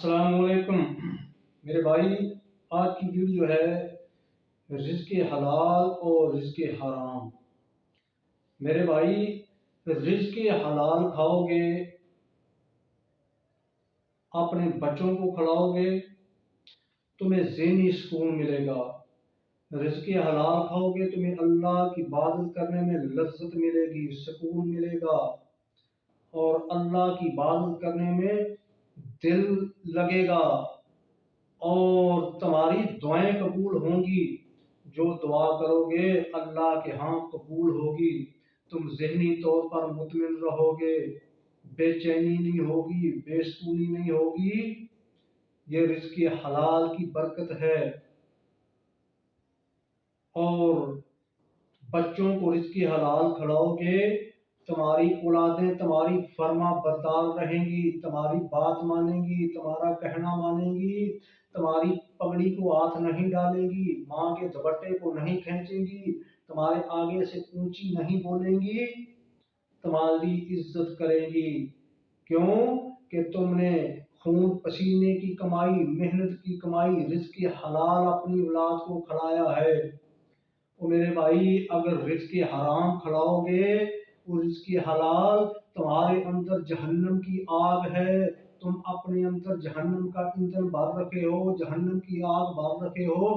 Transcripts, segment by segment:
السلام علیکم میرے بھائی، آج کی ویڈیو ہے رزق حلال اور رزق حرام۔ میرے بھائی، رزق حلال کھاؤ گے، اپنے بچوں کو کھلاؤ گے، تمہیں ذہنی سکون ملے گا۔ رزق حلال کھاؤ گے، تمہیں اللہ کی عبادت کرنے میں لذت ملے گی، سکون ملے گا، اور اللہ کی عبادت کرنے میں دل لگے گا، اور تمہاری دعائیں قبول ہوں گی۔ جو دعا کرو گے اللہ کے ہاں قبول ہوگی۔ تم ذہنی طور پر مطمئن رہو گے، بے چینی نہیں ہوگی، بے سکونی نہیں ہوگی۔ یہ رزق حلال کی برکت ہے۔ اور بچوں کو رزق حلال کھلاؤ گے، تمہاری اولادیں تمہاری فرما بردار رہیں گی، تمہاری بات مانیں گی، تمہارا کہنا مانیں گی، تمہاری پگڑی کو ہاتھ نہیں ڈالیں گی، ماں کے دوپٹے کو نہیں کھینچیں گی، تمہارے آگے سے اونچی نہیں بولیں گی، تمہاری عزت کریں گی۔ کیوں کہ تم نے خون پسینے کی کمائی، محنت کی کمائی، رزق حلال اپنی اولاد کو کھلایا ہے۔ میرے بھائی، اگر رزق حرام کھلاؤ گے، وہ رزق حلال تمہارے اندر جہنم کی آگ ہے۔ تم اپنے اندر جہنم کا ایندھن بھر رکھے ہو، جہنم کی آگ بھر رکھے ہو۔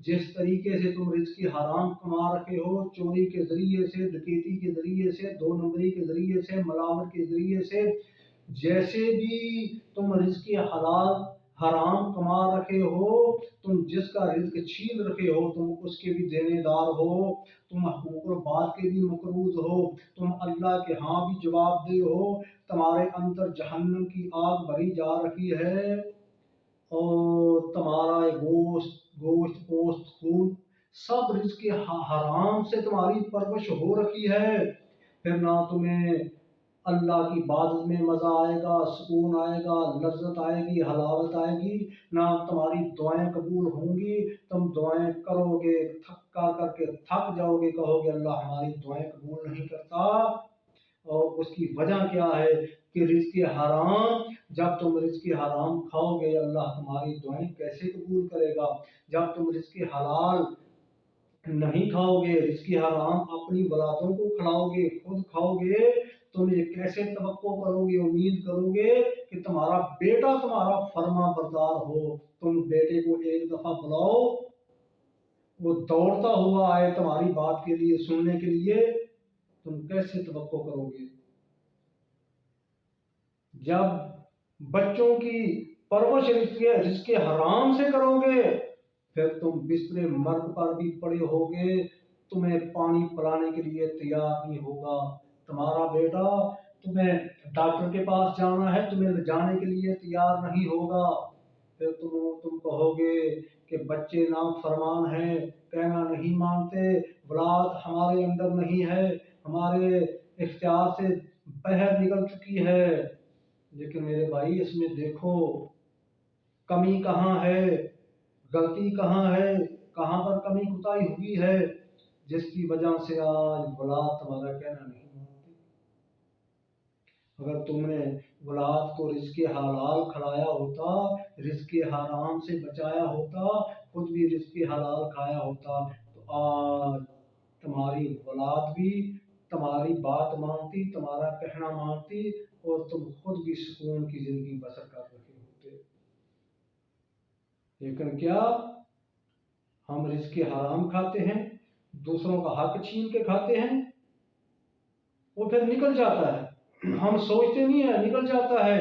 جس طریقے سے تم رزق حرام کما رکھے ہو، چوری کے ذریعے سے، ڈکیتی کے ذریعے سے، دو نمبری کے ذریعے سے، ملاوٹ کے ذریعے سے، جیسے بھی تم رزق حلال حرام کما رکھے ہو، تم جس کا رزق چھین رکھے ہو، تم اس کے بھی دینے دار ہو، تم حقوق العباد کے بھی مقروض ہو، تم اللہ کے ہاں بھی جواب دہ ہو۔ تمہارے اندر جہنم کی آگ بھری جا رکھی ہے، اور تمہارا گوشت پوست خون سب رزق حرام سے تمہاری پرورش ہو رکھی ہے۔ پھر نہ تمہیں اللہ کی عبادت میں مزہ آئے گا، سکون آئے گا، لذت آئے گی، حلاوت آئے گی، نہ تمہاری دعائیں قبول ہوں گی۔ تم دعائیں کرو گے، کر کے تھک جاؤ گے، کہو گے اللہ ہماری دعائیں قبول نہیں کرتا۔ اور اس کی وجہ کیا ہے کہ رزق حرام، جب تم رزق حرام کھاؤ گے اللہ تمہاری دعائیں کیسے قبول کرے گا؟ جب تم رزق حلال نہیں کھاؤ گے، رزق حرام اپنی اولادوں کو کھلاؤ گے، خود کھاؤ گے، تم یہ کیسے توقع کرو گے، امید کرو گے کہ تمہارا بیٹا تمہارا فرما بردار ہو؟ تم بیٹے کو ایک دفعہ بلاؤ، وہ دوڑتا ہوا آئے تمہاری بات کے لیے، سننے کے لیے، تم کیسے توقع کرو گے؟ جب بچوں کی پرورش رزق حرام سے کرو گے، پھر تم بستر مرگ پر بھی پڑے ہوگے، تمہیں پانی پلانے کے لیے تیار نہیں ہوگا۔ تمہارا بیٹا تمہیں ڈاکٹر کے پاس جانا ہے، تمہیں جانے کے لیے تیار نہیں ہوگا۔ پھر تم کہو گے کہ بچے نافرمان ہیں، کہنا نہیں مانتے، اولاد ہمارے اندر نہیں ہے، ہمارے اختیار سے باہر نکل چکی ہے۔ لیکن میرے بھائی، اس میں دیکھو کمی کہاں ہے، غلطی کہاں ہے، کہاں پر کمی کوتاہی ہوئی ہے، جس کی وجہ سے آج اولاد تمہارا کہنا نہیں مانتی۔ اگر تم نے اولاد کو رزق حلال کھلایا ہوتا، رزق حرام سے بچایا ہوتا، خود بھی رزق حلال کھایا ہوتا، تو آج تمہاری اولاد بھی تمہاری بات مانتی، تمہارا کہنا مانتی، اور تم خود بھی سکون کی زندگی بسر کر رہے ہوتے۔ لیکن کیا ہم رزق حرام کھاتے ہیں، دوسروں کا حق چھین کے کھاتے ہیں، وہ پھر نکل جاتا ہے، ہم سوچتے نہیں ہیں، نکل جاتا ہے۔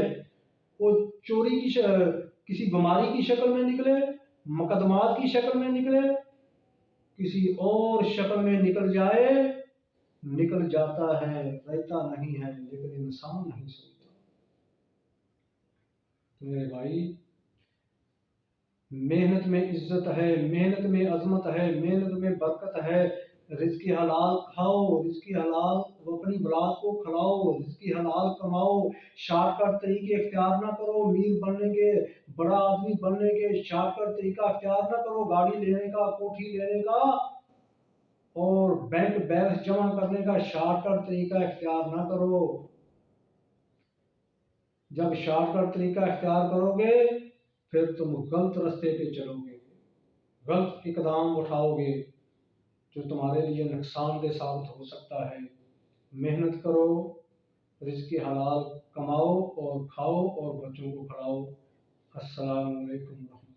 وہ چوری کی کسی بیماری کی شکل میں نکلے، مقدمات کی شکل میں نکلے، کسی اور شکل میں نکل جائے، نکل جاتا ہے، رہتا نہیں ہے، لیکن انسان نہیں سوچتا۔ میرے بھائی، محنت میں عزت ہے، محنت میں عظمت ہے، محنت میں برکت ہے۔ رزق حلال کھاؤ، رزق حلال اپنی اولاد کو کھلاؤ، رزق حلال کماؤ، شارٹ کٹ طریقے اختیار نہ کرو، امیر بننے کے، بڑا آدمی بننے کے شارٹ کٹ طریقہ اختیار نہ کرو، گاڑی لینے کا، کوٹھی لینے کا اور بینک بیلنس جمع کرنے کا شارٹ کٹ طریقہ اختیار نہ کرو۔ جب شارٹ کٹ طریقہ اختیار کرو گے پھر تم غلط راستے پہ چلو گے، غلط اقدام اٹھاؤ گے جو تمہارے لیے نقصان دہ ثابت ہو سکتا ہے۔ محنت کرو، رزق حلال کماؤ اور کھاؤ اور بچوں کو کھلاؤ۔ السلام علیکم ورحمۃ اللہ۔